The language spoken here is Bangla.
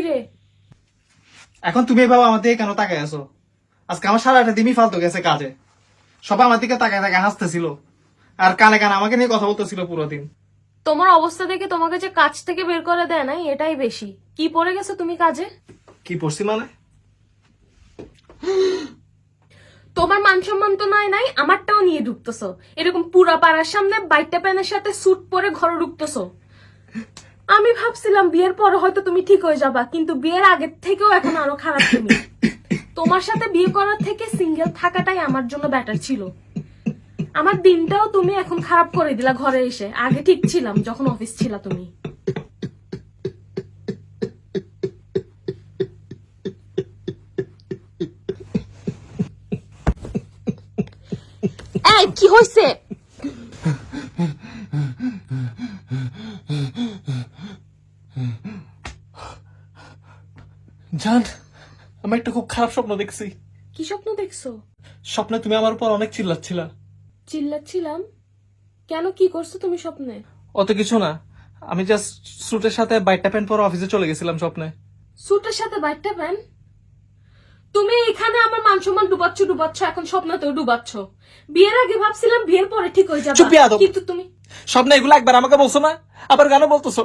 রে? এখন তুমি এভাবে আমার দিকে কেন তাকায় আছো? আজকে আমার সারাটা দিনই ফালতু গেছে কাজে। সবাই আমার দিকে তাকায় তাকায় হাসতেছিল আর কানে কানে আমাকে নিয়ে কথা বলতেছিল পুরো দিন। তোমার অবস্থা দেখে তোমাকে যে কাজ থেকে বের করে দেয় নাই এটাই বেশি। কি পড়ে গেছো তুমি কাজে? কি পড়ছি মানে? তোমার মান সম্মান তো নাই, আমারটাও নিয়ে ঢুকতেছো। এরকম পুরা পাড়ার সামনে বাইটটা প্যানের সাথে স্যুট পরে ঘরে ঢুকতেছো। আমি ভাবছিলাম বিয়ের পরে হয়তো তুমি ঠিক হয়ে যাবা, কিন্তু বিয়ের আগের থেকেও এখন আরো খারাপ তুমি। তোমার সাথে বিয়ে করার থেকে সিঙ্গেল থাকাটাই আমার জন্য বেটার ছিল। আমার দিনটাও তুমি এখন খারাপ করে দিলা ঘরে এসে। আগে ঠিক ছিলাম যখন অফিস ছিলা তুমি। এই কি হইছে? জান, আমি একটা খুব খারাপ স্বপ্ন দেখছি। কি স্বপ্ন দেখছো? স্বপ্নে তুমি আমার উপর অনেক চিল্লাচ্ছিলা। চিল্লাচ্ছিলাম কেন? কি করছো তুমি স্বপ্নে? অত কিছু না, আমি জাস্ট স্যুটের সাথে বাইটটা প্যান্ট পরে অফিসে চলে গেছিলাম স্বপ্নে। স্যুটের সাথে বাইটটা প্যান? তুমি এখানে আমার মান সম্মান ডুবাচ্ছ, এখন স্বপ্নতেও ডুবাচ্ছ। বিয়ের আগে ভাবছিলাম বিয়ের পরে ঠিক হয়ে যাবে, চুপ, বেয়াদব। কিন্তু তুমি স্বপ্নে এগুলো একবার আমাকে বলছো না, আবার কেন বলতেছো?